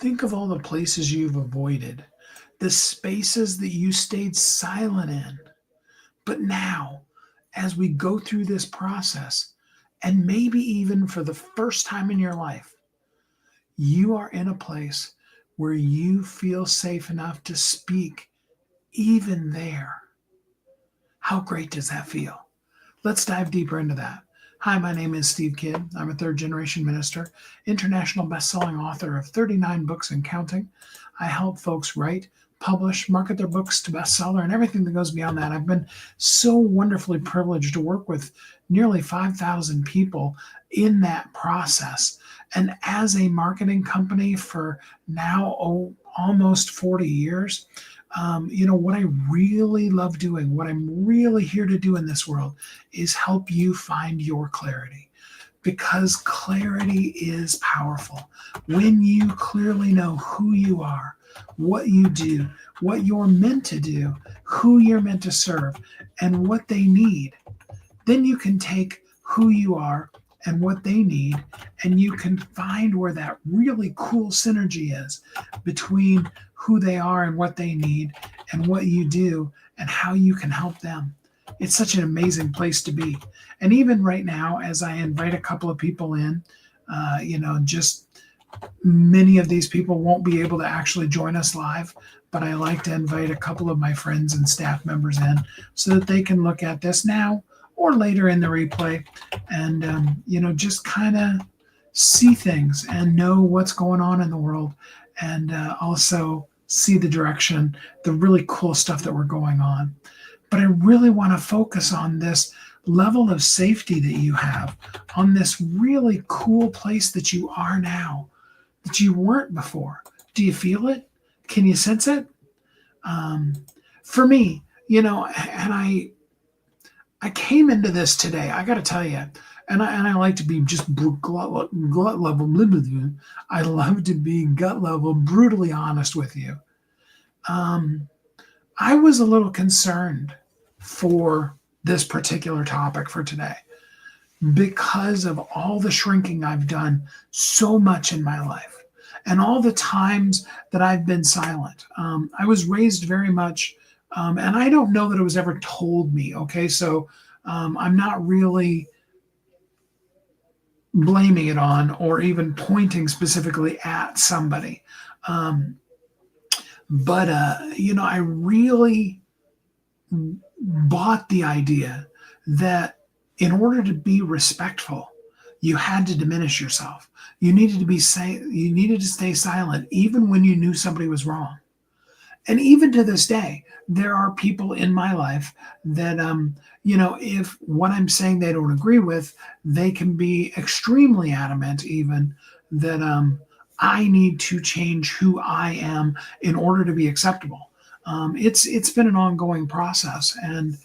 Think of all the places you've avoided, the spaces that you stayed silent in. But now, as we go through this process, and maybe even for the first time in your life, you are in a place where you feel safe enough to speak even there. How great does that feel? Let's dive deeper into that. Hi, my name is Steve Kidd. I'm a third generation minister, international best-selling author of 39 books and counting. I help folks write, publish, market their books to bestseller, and everything that goes beyond that. I've been so wonderfully privileged to work with nearly 5,000 people in that process. And as a marketing company for now almost 40 years, what I really love doing, what I'm really here to do in this world is help you find your clarity, because clarity is powerful. When you clearly know who you are, what you do, what you're meant to do, who you're meant to serve, and what they need, then you can take who you are and what they need, and you can find where that really cool synergy is between who they are and what they need, and what you do and how you can help them. It's such an amazing place to be. And even right now, as I invite a couple of people in, just many of these people won't be able to actually join us live, but I like to invite a couple of my friends and staff members in so that they can look at this now or later in the replay, and just kind of see things and know what's going on in the world, and also see the direction, the really cool stuff that we're going on. But I really want to focus on this level of safety that you have, on this really cool place that you are now, that you weren't before. Do you feel it? Can you sense it? Um, for me, and I came into this today. I got to tell you, and I like to be just gut level. I love to be gut level, brutally honest with you. Um, I was a little concerned for this particular topic for today because of all the shrinking I've done so much in my life, and all the times that I've been silent. I was raised very much, and I don't know that it was ever told me. Okay, so I'm not really blaming it on or even pointing specifically at somebody. Um, but I really bought the idea that in order to be respectful, you had to diminish yourself. You needed to stay silent even when you knew somebody was wrong. And even to this day, there are people in my life that, if what I'm saying they don't agree with, they can be extremely adamant, even that I need to change who I am in order to be acceptable. It's been an ongoing process, and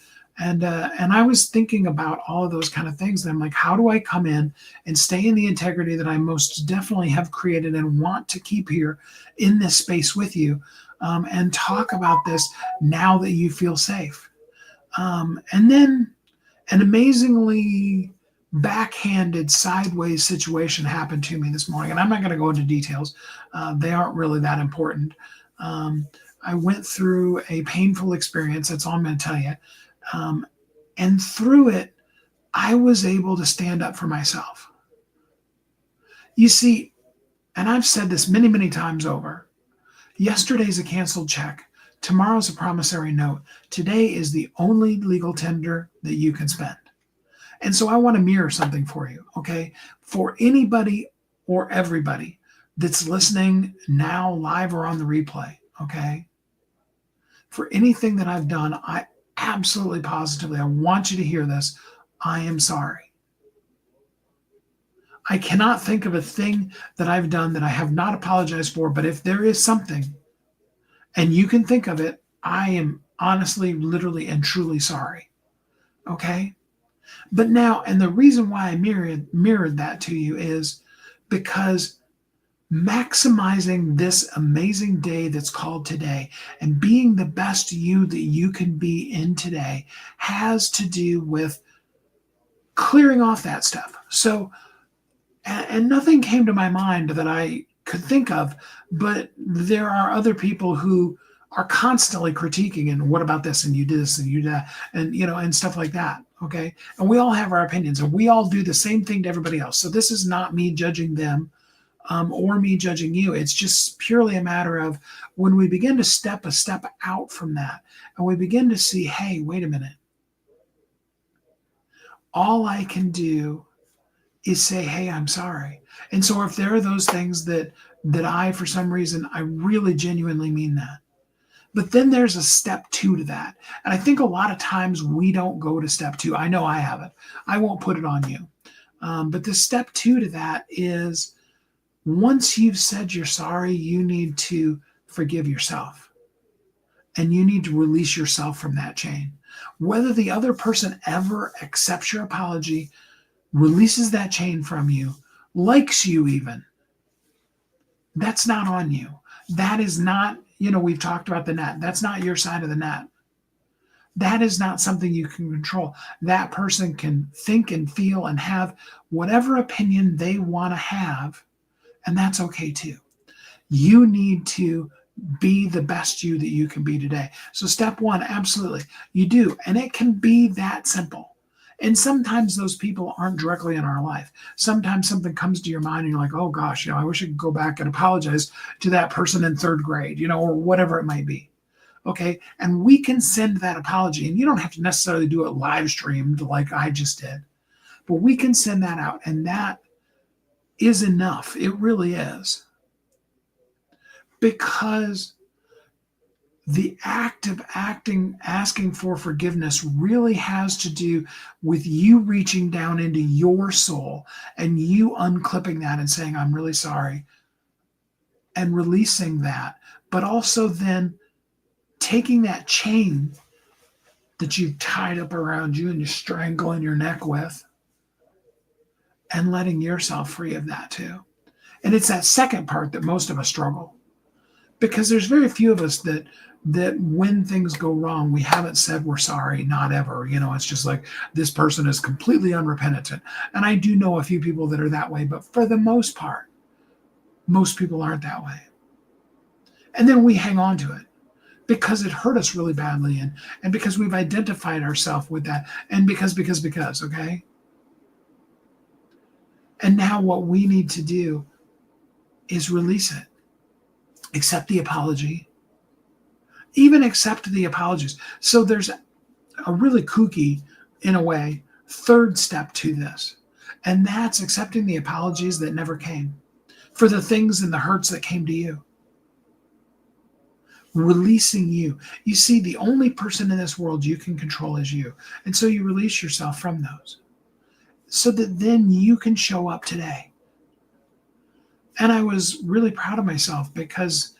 I was thinking about all of those kind of things. And I'm like, how do I come in and stay in the integrity that I most definitely have created and want to keep here in this space with you, and talk about this now that you feel safe. And then an amazingly backhanded sideways situation happened to me this morning, and I'm not going to go into details. They aren't really that important. Um, I went through a painful experience. That's all I'm going to tell you. Um, and through it, I was able to stand up for myself. You see, and I've said this many, many times over, yesterday's a canceled check. Tomorrow's a promissory note. Today is the only legal tender that you can spend. And so I want to mirror something for you, okay? For anybody or everybody that's listening now, live or on the replay, okay? For anything that I've done, I absolutely positively, I want you to hear this. I am sorry. I cannot think of a thing that I've done that I have not apologized for, but if there is something and you can think of it, I am honestly, literally, and truly sorry. Okay? But now, and the reason why I mirrored that to you is because maximizing this amazing day that's called today and being the best you that you can be in today has to do with clearing off that stuff. So, and nothing came to my mind that I could think of, but there are other people who are constantly critiquing, and what about this, and you did this and you did that, and and stuff like that. Okay. And we all have our opinions, and we all do the same thing to everybody else. So this is not me judging them, or me judging you. It's just purely a matter of when we begin to step a step out from that, and we begin to see, hey, wait a minute. All I can do is say, hey, I'm sorry. And so if there are those things that I, for some reason, I really genuinely mean that. But then there's a step 2 to that. And I think a lot of times we don't go to step 2. I know I haven't. I won't put it on you. But the step 2 to that is, once you've said you're sorry, you need to forgive yourself. And you need to release yourself from that chain. Whether the other person ever accepts your apology, releases that chain from you, likes you even, that's not on you. That is not, we've talked about the net. That's not your side of the net. That is not something you can control. That person can think and feel and have whatever opinion they want to have, and that's okay too. You need to be the best you that you can be today. So step 1, absolutely, you do. And it can be that simple. And sometimes those people aren't directly in our life. Sometimes something comes to your mind and you're like, oh gosh, I wish I could go back and apologize to that person in 3rd grade, or whatever it might be. Okay. And we can send that apology, and you don't have to necessarily do it live streamed like I just did, but we can send that out, and that is enough. It really is. Because the act of asking for forgiveness really has to do with you reaching down into your soul and you unclipping that and saying, I'm really sorry, and releasing that. But also then taking that chain that you've tied up around you and you're strangling your neck with, and letting yourself free of that too. And it's that second part that most of us struggle, because there's very few of us that when things go wrong, we haven't said we're sorry, not ever. It's just like, this person is completely unrepentant. And I do know a few people that are that way, but for the most part, most people aren't that way. And then we hang on to it because it hurt us really badly, and because we've identified ourselves with that, and because, okay? And now what we need to do is release it. Accept the apology. Even accept the apologies. So there's a really kooky, in a way, 3rd step to this. And that's accepting the apologies that never came, for the things and the hurts that came to you. Releasing you. You see, the only person in this world you can control is you. And so you release yourself from those, so that then you can show up today. And I was really proud of myself, because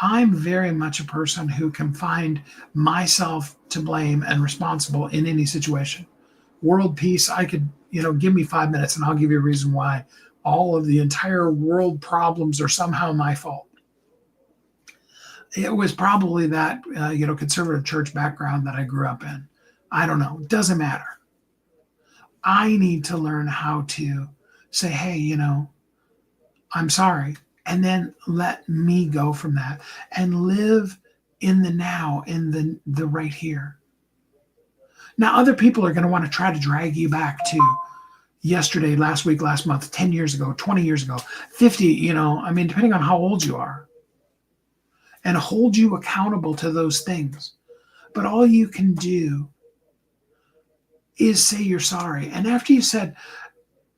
I'm very much a person who can find myself to blame and responsible in any situation. World peace, I could, give me 5 minutes and I'll give you a reason why all of the entire world problems are somehow my fault. It was probably that, conservative church background that I grew up in. I don't know. It doesn't matter. I need to learn how to say, hey, I'm sorry. And then let me go from that and live in the now, in the right here. Now, other people are going to want to try to drag you back to yesterday, last week, last month, 10 years ago, 20 years ago, 50, depending on how old you are, and hold you accountable to those things. But all you can do is say you're sorry. And after you said,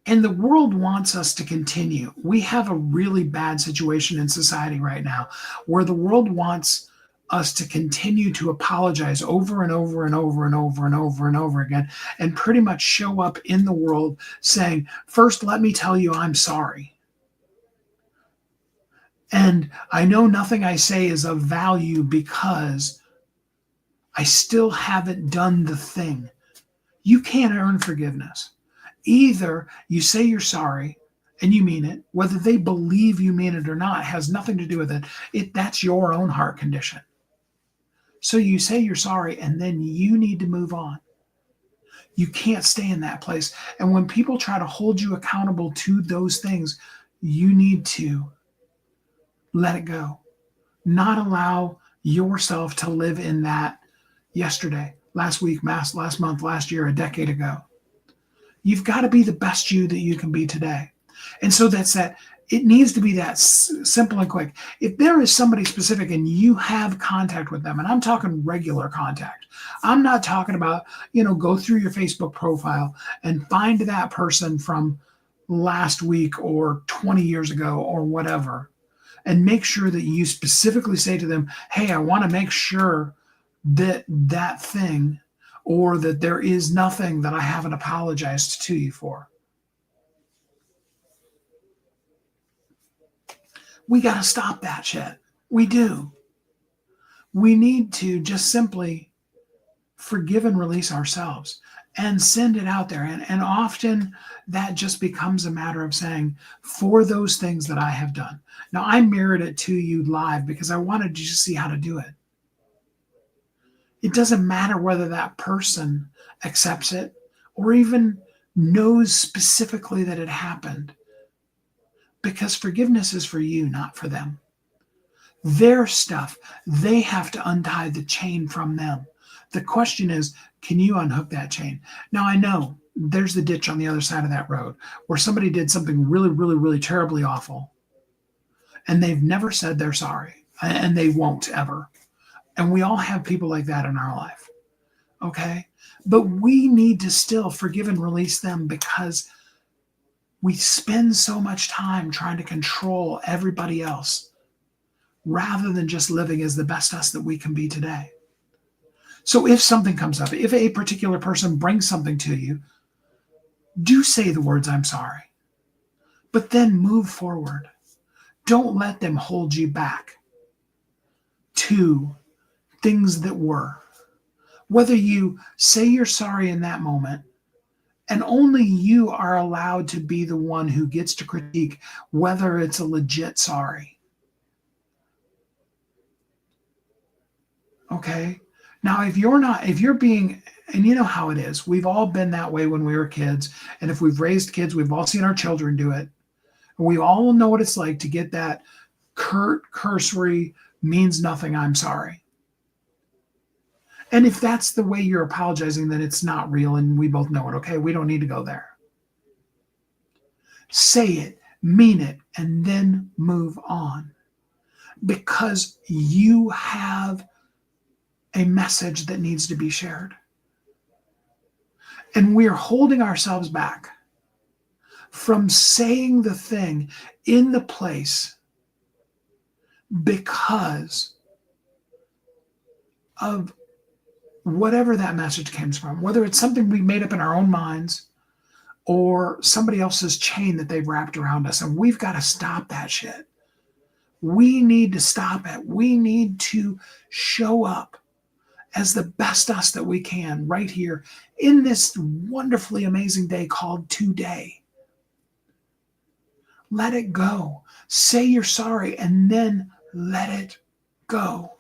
and the world wants us to continue. We have a really bad situation in society right now where the world wants us to continue to apologize over and over and over and over and over and over again, and pretty much show up in the world saying, first, let me tell you I'm sorry. And I know nothing I say is of value because I still haven't done the thing. You can't earn forgiveness. Either you say you're sorry and you mean it, whether they believe you mean it or not has nothing to do with it. That's your own heart condition. So you say you're sorry, and then you need to move on. You can't stay in that place. And when people try to hold you accountable to those things, you need to Let it go. Not allow yourself to live in that yesterday, last week, last month, last year, a decade ago. You've got to be the best you that you can be today. And so that's that. It needs to be that simple and quick. If there is somebody specific and you have contact with them, and I'm talking regular contact, I'm not talking about, go through your Facebook profile and find that person from last week or 20 years ago or whatever, and make sure that you specifically say to them, hey, I want to make sure that that thing, or that there is nothing that I haven't apologized to you for. We got to stop that shit. We do. We need to just simply forgive and release ourselves and send it out there. And often that just becomes a matter of saying, for those things that I have done. Now, I mirrored it to you live because I wanted you to see how to do it. It doesn't matter whether that person accepts it or even knows specifically that it happened, because forgiveness is for you, not for them. Their stuff, they have to untie the chain from them. The question is, can you unhook that chain? Now, I know there's the ditch on the other side of that road where somebody did something really, really, really terribly awful, and they've never said they're sorry, and they won't ever. And we all have people like that in our life, okay? But we need to still forgive and release them, because we spend so much time trying to control everybody else rather than just living as the best us that we can be today. So if something comes up, if a particular person brings something to you, do say the words, I'm sorry, but then move forward. Don't let them hold you back to things that were. Whether you say you're sorry in that moment, and only you are allowed to be the one who gets to critique whether it's a legit sorry. Okay? Now, if you're being, and you know how it is, we've all been that way when we were kids. And if we've raised kids, we've all seen our children do it. And we all know what it's like to get that curt, cursory, means nothing, I'm sorry. And if that's the way you're apologizing, then it's not real, and we both know it, okay? We don't need to go there. Say it, mean it, and then move on. Because you have a message that needs to be shared. And we're holding ourselves back from saying the thing in the place because of whatever that message comes from, whether it's something we made up in our own minds or somebody else's chain that they've wrapped around us. And we've got to stop that shit. We need to stop it. We need to show up as the best us that we can right here in this wonderfully amazing day called today. Let it go. Say you're sorry and then let it go.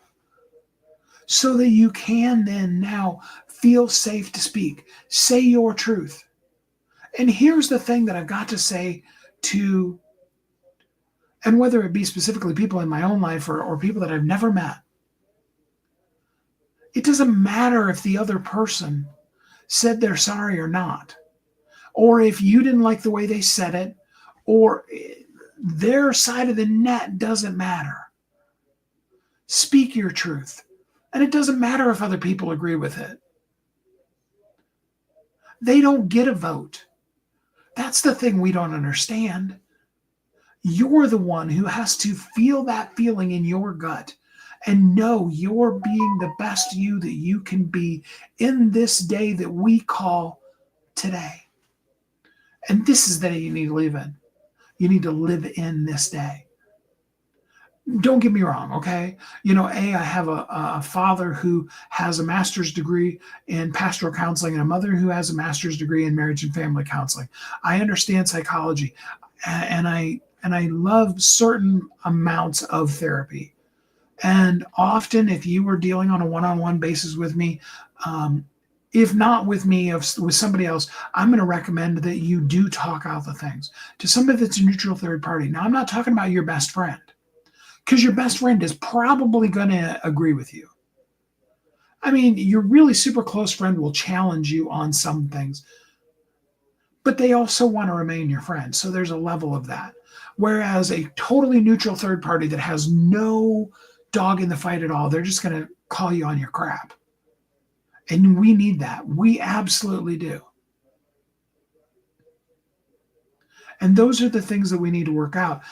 So that you can then now feel safe to speak. Say your truth. And here's the thing that I've got to say to, and whether it be specifically people in my own life or people that I've never met, it doesn't matter if the other person said they're sorry or not, or if you didn't like the way they said it, or their side of the net doesn't matter. Speak your truth. And it doesn't matter if other people agree with it. They don't get a vote. That's the thing we don't understand. You're the one who has to feel that feeling in your gut and know you're being the best you that you can be in this day that we call today. And this is the day you need to live in. You need to live in this day. Don't get me wrong, okay? I have a father who has a master's degree in pastoral counseling and a mother who has a master's degree in marriage and family counseling. I understand psychology, and I love certain amounts of therapy. And often, if you were dealing on a one-on-one basis with me, if not with me, with somebody else, I'm going to recommend that you do talk out the things to somebody that's a neutral third party. Now, I'm not talking about your best friend, because your best friend is probably going to agree with you. I mean, your really super close friend will challenge you on some things, but they also want to remain your friend. So there's a level of that. Whereas a totally neutral third party that has no dog in the fight at all, they're just going to call you on your crap. And we need that. We absolutely do. And those are the things that we need to work out.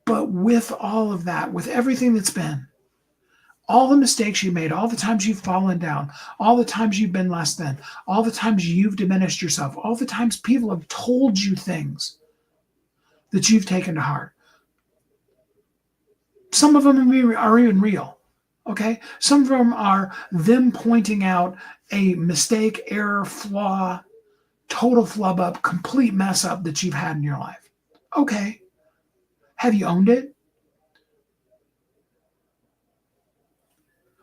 But with all of that, with everything that's been, all the mistakes you made, all the times you've fallen down, all the times you've been less than, all the times you've diminished yourself, all the times people have told you things that you've taken to heart. Some of them are even real. Okay? Some of them are them pointing out a mistake, error, flaw, total flub up, complete mess up that you've had in your life. Okay. Have you owned it?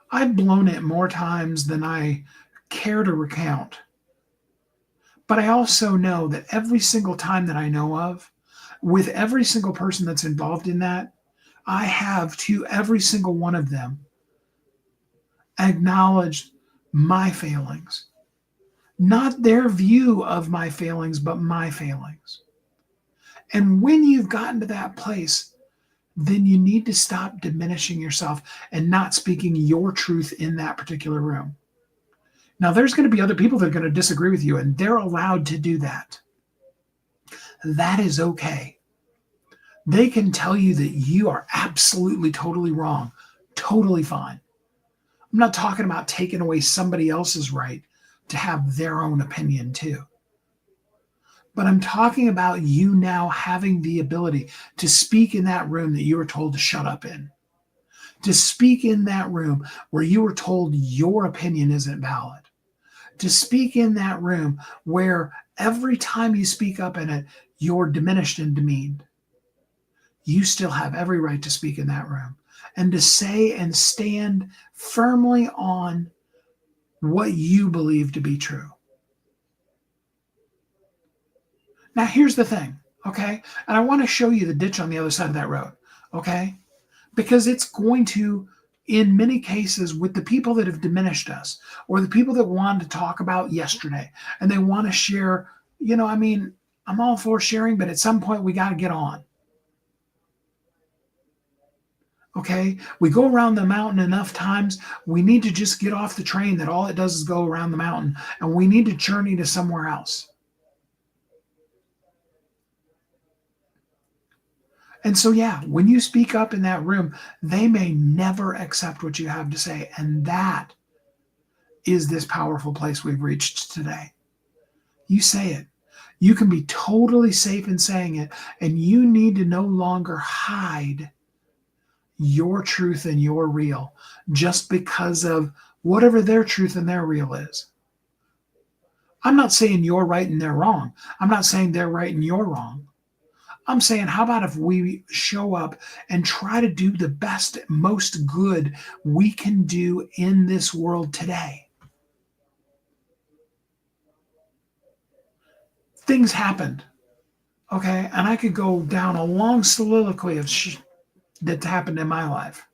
I've blown it more times than I care to recount. But I also know that every single time that I know of, with every single person that's involved in that, I have to every single one of them acknowledged my failings. Not their view of my failings, but my failings. And when you've gotten to that place, then you need to stop diminishing yourself and not speaking your truth in that particular room. Now, there's going to be other people that are going to disagree with you, and they're allowed to do that. That is okay. They can tell you that you are absolutely, totally wrong. Totally fine. I'm not talking about taking away somebody else's right to have their own opinion too. But I'm talking about you now having the ability to speak in that room that you were told to shut up in. To speak in that room where you were told your opinion isn't valid. To speak in that room where every time you speak up in it, you're diminished and demeaned. You still have every right to speak in that room and to say and stand firmly on what you believe to be true. Now, here's the thing, okay? And I want to show you the ditch on the other side of that road, okay? Because it's going to, in many cases, with the people that have diminished us or the people that wanted to talk about yesterday and they want to share, I'm all for sharing, but at some point we got to get on. Okay, we go around the mountain enough times, we need to just get off the train that all it does is go around the mountain, and we need to journey to somewhere else. And so, yeah, when you speak up in that room, they may never accept what you have to say. And that is this powerful place we've reached today. You say it. You can be totally safe in saying it, and you need to no longer hide your truth and your real just because of whatever their truth and their real is. I'm not saying you're right and they're wrong. I'm not saying they're right and you're wrong. I'm saying, how about if we show up and try to do the best, most good we can do in this world today? Things happened, okay? And I could go down a long soliloquy of that happened in my life.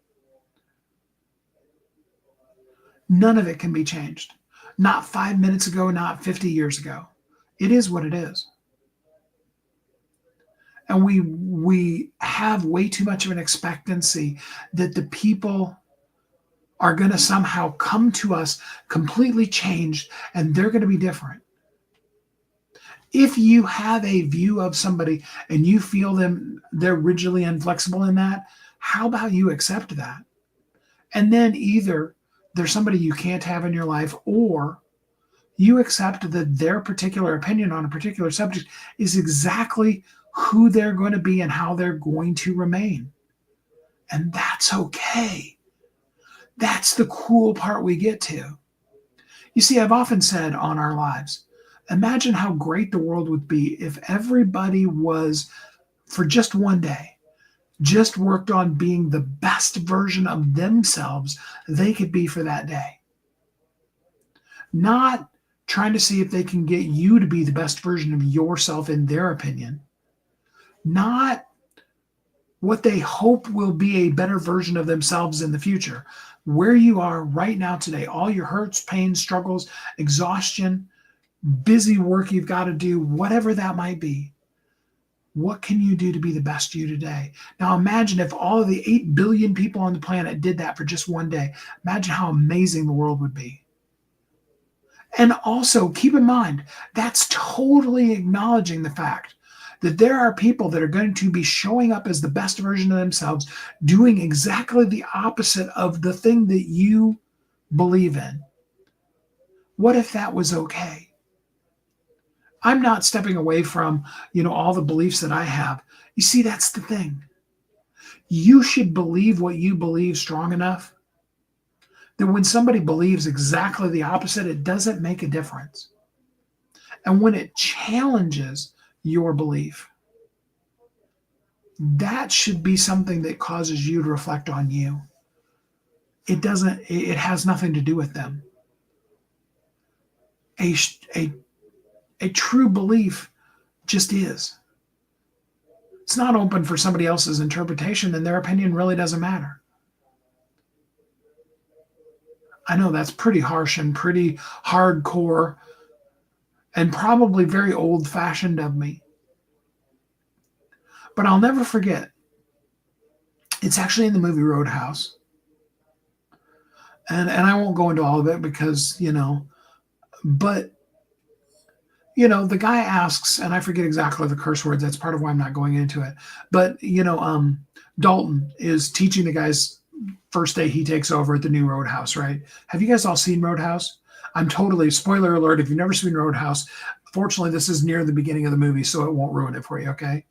None of it can be changed. Not 5 minutes ago, not 50 years ago. It is what it is. And we have way too much of an expectancy that the people are going to somehow come to us completely changed and they're going to be different. If you have a view of somebody and you feel they're rigidly inflexible in that, how about you accept that? And then either there's somebody you can't have in your life, or you accept that their particular opinion on a particular subject is exactly who they're going to be and how they're going to remain. And that's okay. That's the cool part we get to. You see, I've often said on Our Lives, imagine how great the world would be if everybody was, for just one day, just worked on being the best version of themselves they could be for that day. Not trying to see if they can get you to be the best version of yourself in their opinion. Not what they hope will be a better version of themselves in the future. Where you are right now today, all your hurts, pains, struggles, exhaustion, busy work you've got to do, whatever that might be. What can you do to be the best you today? Now imagine if all of the 8 billion people on the planet did that for just one day. Imagine how amazing the world would be. And also keep in mind, that's totally acknowledging the fact that there are people that are going to be showing up as the best version of themselves, doing exactly the opposite of the thing that you believe in. What if that was okay? I'm not stepping away from, all the beliefs that I have. You see, that's the thing. You should believe what you believe strong enough that when somebody believes exactly the opposite, it doesn't make a difference. And when it challenges your belief, that should be something that causes you to reflect on you. It has nothing to do with them. A true belief just is. It's not open for somebody else's interpretation, and their opinion really doesn't matter. I know that's pretty harsh and pretty hardcore and probably very old-fashioned of me. But I'll never forget. It's actually in the movie Roadhouse. And I won't go into all of it because, but the guy asks, and I forget exactly the curse words. That's part of why I'm not going into it. But, Dalton is teaching the guys first day he takes over at the new Roadhouse, right? Have you guys all seen Roadhouse? I'm totally, spoiler alert, if you've never seen Roadhouse, fortunately, this is near the beginning of the movie, so it won't ruin it for you, okay?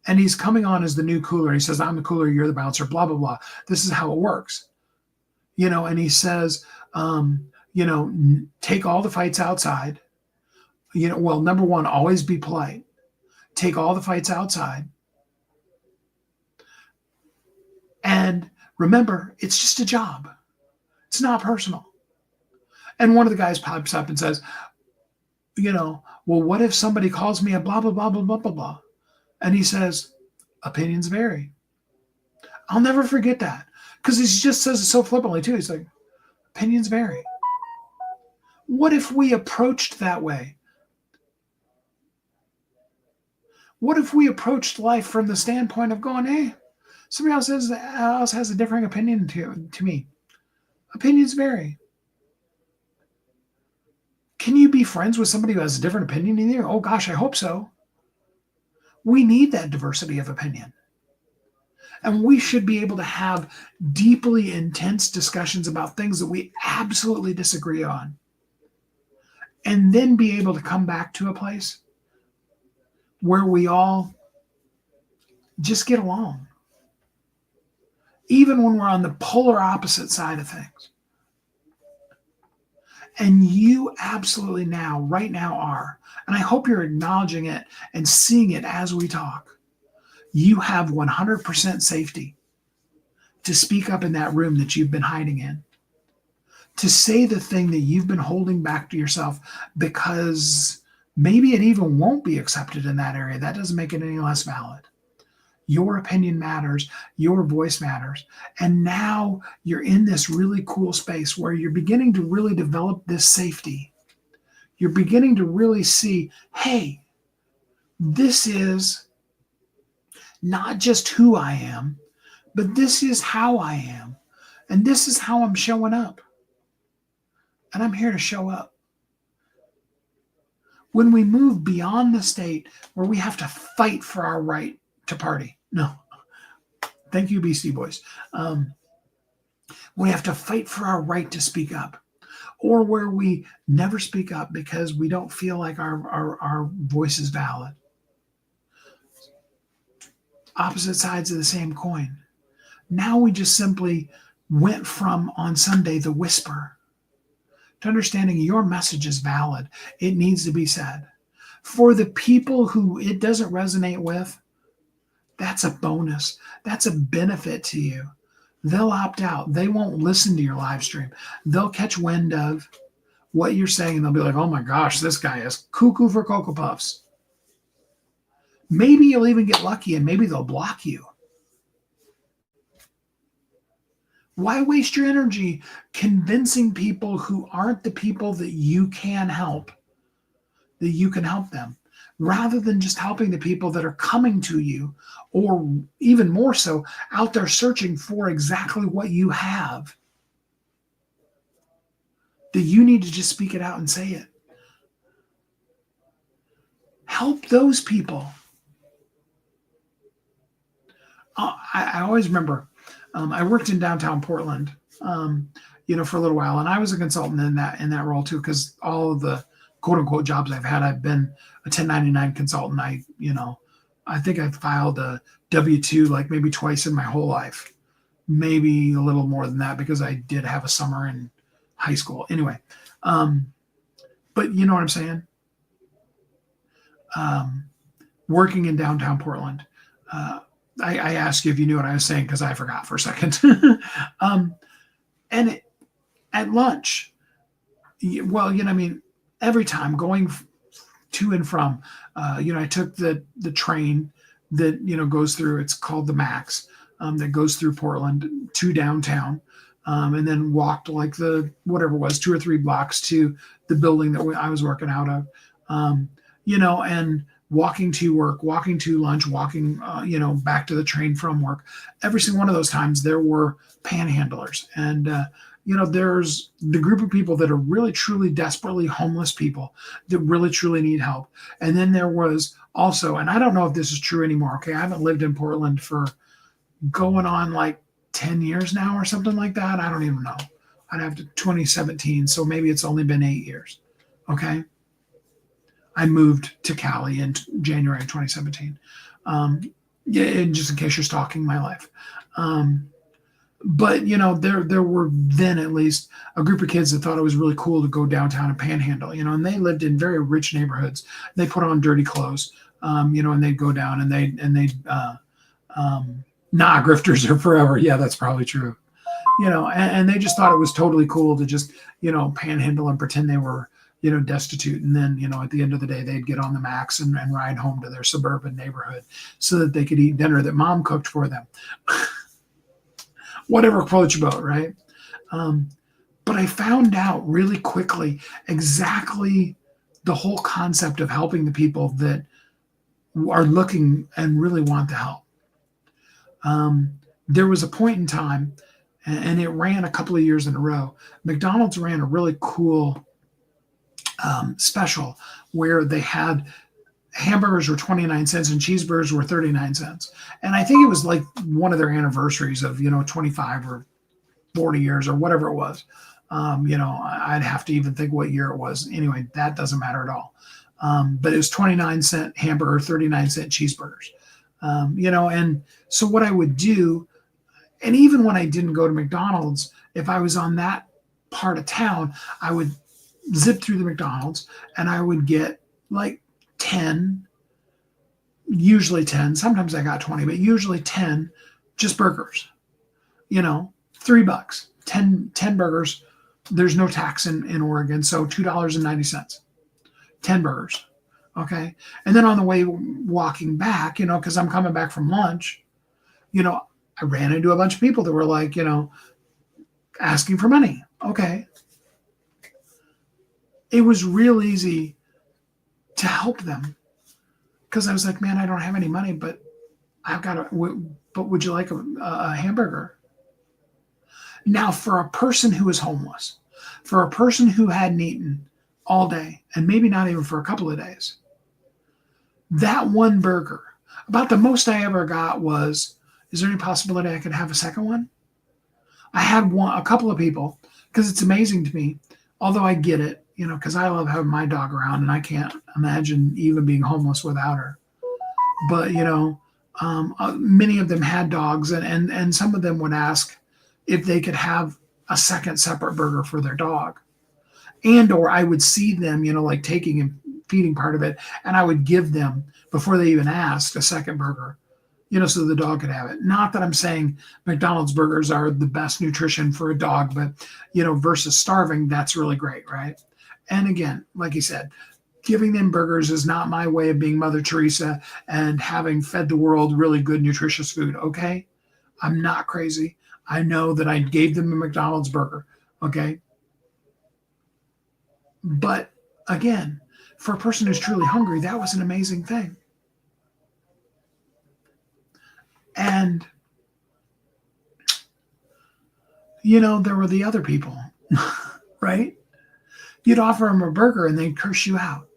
And he's coming on as the new cooler. He says, I'm the cooler, you're the bouncer, blah, blah, blah. This is how it works. And he says, take all the fights outside. Well, number one, always be polite. Take all the fights outside. And remember, it's just a job. It's not personal. And one of the guys pops up and says, well, what if somebody calls me a blah, blah, blah, blah, blah, blah, blah? And he says, opinions vary. I'll never forget that. Because he just says it so flippantly, too. He's like, opinions vary. What if we approached that way? What if we approached life from the standpoint of going, hey, somebody else has a differing opinion to me. Opinions vary. Can you be friends with somebody who has a different opinion than you? Oh, gosh, I hope so. We need that diversity of opinion. And we should be able to have deeply intense discussions about things that we absolutely disagree on. And then be able to come back to a place where we all just get along. Even when we're on the polar opposite side of things. And you absolutely right now are. And I hope you're acknowledging it and seeing it as we talk. You have 100% safety to speak up in that room that you've been hiding in. To say the thing that you've been holding back to yourself because maybe it even won't be accepted in that area. That doesn't make it any less valid. Your opinion matters. Your voice matters. And now you're in this really cool space where you're beginning to really develop this safety. You're beginning to really see, hey, this is not just who I am, but this is how I am. And this is how I'm showing up. And I'm here to show up. When we move beyond the state where we have to fight for our right to party. No. Thank you, Beastie Boys. We have to fight for our right to speak up. Or where we never speak up because we don't feel like our voice is valid. Opposite sides of the same coin. Now we just simply went from, on Sunday, the whisper, to understanding your message is valid. It needs to be said. For the people who it doesn't resonate with, that's a bonus. That's a benefit to you. They'll opt out. They won't listen to your live stream. They'll catch wind of what you're saying and they'll be like, oh my gosh, this guy is cuckoo for Cocoa Puffs. Maybe you'll even get lucky and maybe they'll block you. Why waste your energy convincing people who aren't the people that you can help, that you can help them, rather than just helping the people that are coming to you, or even more so, out there searching for exactly what you have, that you need to just speak it out and say it. Help those people. I always remember I worked in downtown Portland, for a little while, and I was a consultant in that role too, because all of the quote unquote jobs I've had, I've been a 1099 consultant. I think I filed a W-2 like maybe twice in my whole life, maybe a little more than that because I did have a summer in high school. Anyway, but you know what I'm saying? Working in downtown Portland. I asked you if you knew what I was saying because I forgot for a second. And at lunch, every time going to and from, I took the train that goes through. It's called the Max, that goes through Portland to downtown, and then walked like the whatever it was 2 or 3 blocks to the building that I was working out of, and walking to work, walking to lunch, walking, back to the train from work. Every single one of those times there were panhandlers. And, there's the group of people that are really, truly, desperately homeless people that really, truly need help. And then there was also, and I don't know if this is true anymore. Okay. I haven't lived in Portland for going on like 10 years now or something like that. I don't even know. I'd have to 2017. So maybe it's only been 8 years. Okay. I moved to Cali in January of 2017. And just in case you're stalking my life. But there were then at least a group of kids that thought it was really cool to go downtown and panhandle, and they lived in very rich neighborhoods. They put on dirty clothes, and they'd go down and grifters are forever. Yeah, that's probably true. And they just thought it was totally cool to just, panhandle and pretend they were, destitute. And then, at the end of the day, they'd get on the Max and ride home to their suburban neighborhood so that they could eat dinner that mom cooked for them. Whatever floats your boat, right? But I found out really quickly exactly the whole concept of helping the people that are looking and really want the help. There was a point in time, and it ran a couple of years in a row. McDonald's ran a really cool special where they had hamburgers were 29 cents and cheeseburgers were 39 cents. And I think it was like one of their anniversaries of, 25 or 40 years or whatever it was. I'd have to even think what year it was. Anyway, that doesn't matter at all. But it was 29-cent hamburger, 39-cent cheeseburgers. And so what I would do, and even when I didn't go to McDonald's, if I was on that part of town, I would zip through the McDonald's and I would get like 10, usually 10, sometimes I got 20, but usually 10 just burgers, $3, 10 burgers. There's no tax in Oregon. So $2.90, 10 burgers. Okay. And then on the way walking back, cause I'm coming back from lunch, I ran into a bunch of people that were like, asking for money. Okay. It was real easy to help them because I was like, man, I don't have any money, but but would you like a hamburger? Now, for a person who is homeless, for a person who hadn't eaten all day, and maybe not even for a couple of days, that one burger, about the most I ever got was, is there any possibility I could have a second one? I had a couple of people, because it's amazing to me, although I get it, because I love having my dog around and I can't imagine even being homeless without her. But, many of them had dogs and some of them would ask if they could have a second separate burger for their dog. Or I would see them, like taking and feeding part of it. And I would give them, before they even asked, a second burger, so the dog could have it. Not that I'm saying McDonald's burgers are the best nutrition for a dog, but, versus starving, that's really great, right? And again, like you said, giving them burgers is not my way of being Mother Teresa and having fed the world really good, nutritious food. Okay. I'm not crazy. I know that I gave them a McDonald's burger. Okay. But again, for a person who's truly hungry, that was an amazing thing. And, there were the other people, right? You'd offer them a burger and they'd curse you out.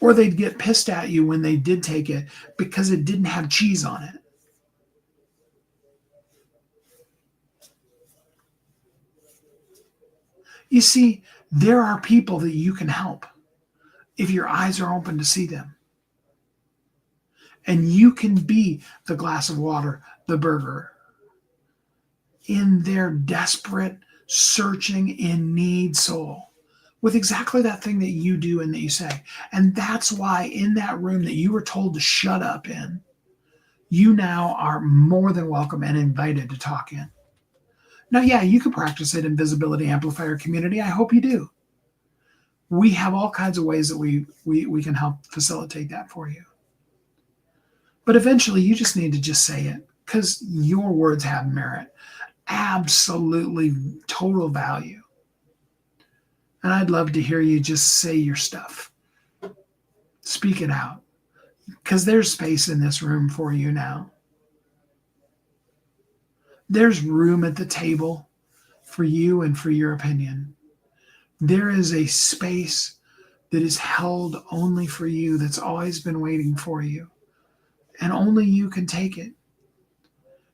Or they'd get pissed at you when they did take it because it didn't have cheese on it. You see, there are people that you can help if your eyes are open to see them. And you can be the glass of water, the burger, in their desperate, searching, in need soul with exactly that thing that you do and that you say. And that's why in that room that you were told to shut up in, you now are more than welcome and invited to talk in. Now, yeah, you can practice it in Visibility Amplifier community. I hope you do. We have all kinds of ways that we can help facilitate that for you. But eventually, you just need to just say it because your words have merit. Absolutely total value. And I'd love to hear you just say your stuff. Speak it out because there's space in this room for you now. There's room at the table for you and for your opinion. There is a space that is held only for you that's always been waiting for you. And only you can take it.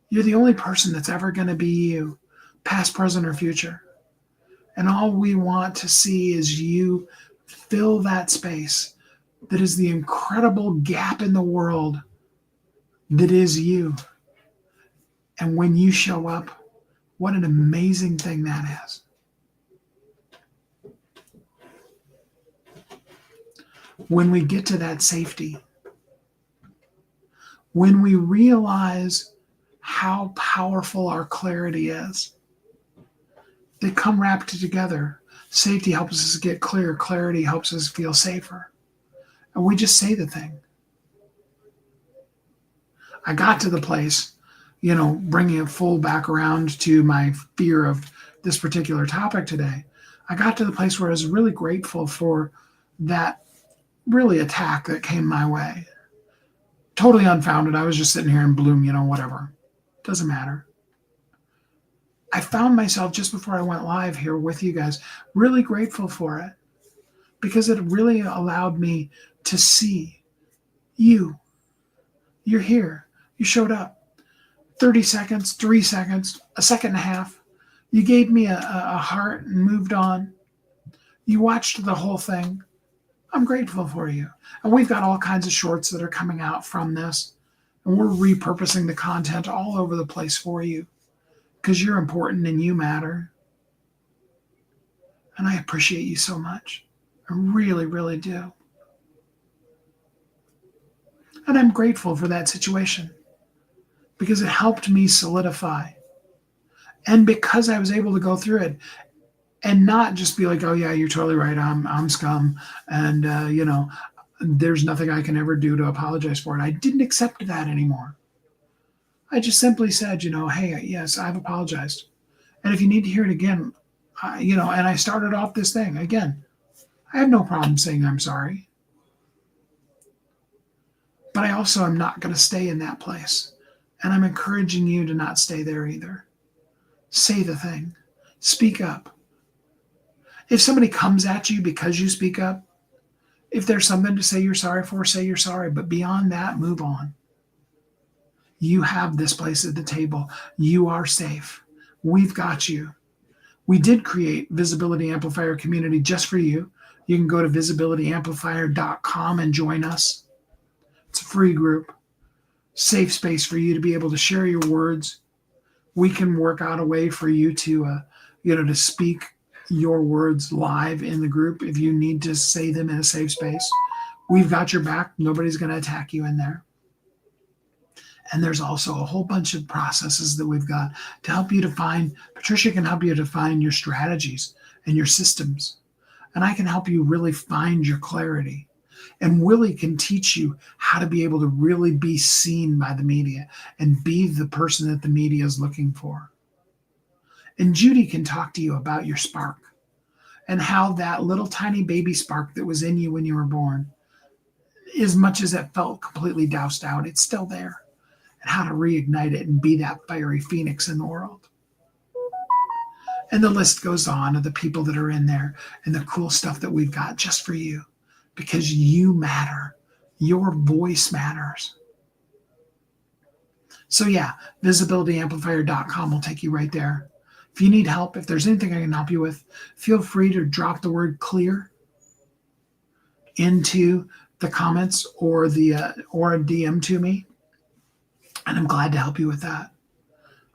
You're the only person that's ever going to be you, past, present, or future. And all we want to see is you fill that space that is the incredible gap in the world that is you. And when you show up, what an amazing thing that is. When we get to that safety, when we realize how powerful our clarity is, they come wrapped together. Safety helps us get clear. Clarity helps us feel safer. And we just say the thing. I got to the place, bringing it full back around to my fear of this particular topic today. I got to the place where I was really grateful for that really attack that came my way. Totally unfounded. I was just sitting here in bloom, whatever. Doesn't matter. I found myself just before I went live here with you guys, really grateful for it because it really allowed me to see you. You're here. You showed up. 30 seconds, 3 seconds, a second and a half. You gave me a heart and moved on. You watched the whole thing. I'm grateful for you. And we've got all kinds of shorts that are coming out from this. And we're repurposing the content all over the place for you because you're important and you matter. And I appreciate you so much. I really, really do. And I'm grateful for that situation because it helped me solidify. And because I was able to go through it and not just be like, oh yeah, you're totally right. I'm scum. And, there's nothing I can ever do to apologize for it. I didn't accept that anymore. I just simply said, hey, yes, I've apologized. And if you need to hear it again, and I started off this thing again, I have no problem saying I'm sorry. But I also am not going to stay in that place. And I'm encouraging you to not stay there either. Say the thing. Speak up. If somebody comes at you because you speak up, if there's something to say you're sorry for, say you're sorry. But beyond that, move on. You have this place at the table. You are safe. We've got you. We did create Visibility Amplifier community just for you. You can go to visibilityamplifier.com and join us. It's a free group. Safe space for you to be able to share your words. We can work out a way for you to, to speak your words live in the group if you need to say them in a safe space. We've got your back. Nobody's going to attack you in there. And there's also a whole bunch of processes that we've got to help you define. Patricia can help you define your strategies and your systems. And I can help you really find your clarity. And Willie can teach you how to be able to really be seen by the media and be the person that the media is looking for. And Judy can talk to you about your spark and how that little tiny baby spark that was in you when you were born, as much as it felt completely doused out, it's still there, and how to reignite it and be that fiery phoenix in the world. And the list goes on of the people that are in there and the cool stuff that we've got just for you, because you matter. Your voice matters. So yeah, visibilityamplifier.com will take you right there. If you need help, if there's anything I can help you with, feel free to drop the word clear into the comments or a DM to me. And I'm glad to help you with that.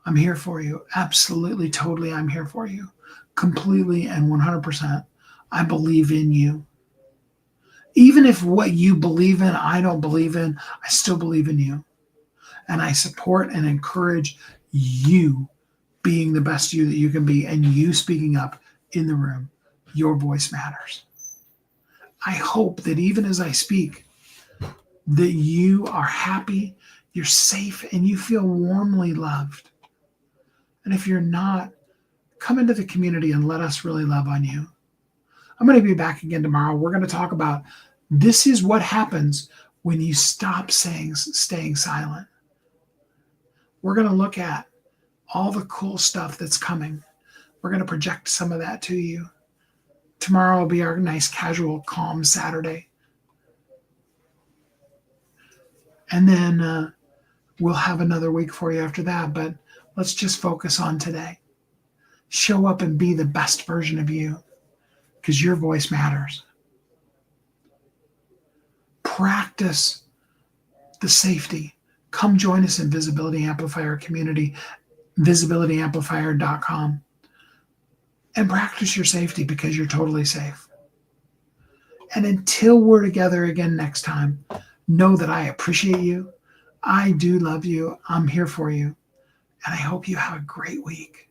I'm here for you. Absolutely, totally, I'm here for you. Completely and 100%. I believe in you. Even if what you believe in, I don't believe in, I still believe in you. And I support and encourage you being the best you that you can be, and you speaking up in the room. Your voice matters. I hope that even as I speak, that you are happy, you're safe, and you feel warmly loved. And if you're not, come into the community and let us really love on you. I'm going to be back again tomorrow. We're going to talk about this is what happens when you stop staying silent. We're going to look at all the cool stuff that's coming. We're going to project some of that to you. Tomorrow will be our nice, casual, calm Saturday. And then we'll have another week for you after that. But let's just focus on today. Show up and be the best version of you, because your voice matters. Practice the safety. Come join us in Visibility Amplifier community, visibilityamplifier.com, and practice your safety, because you're totally safe. And until we're together again next time, know that I appreciate you. I do love you. I'm here for you. And I hope you have a great week.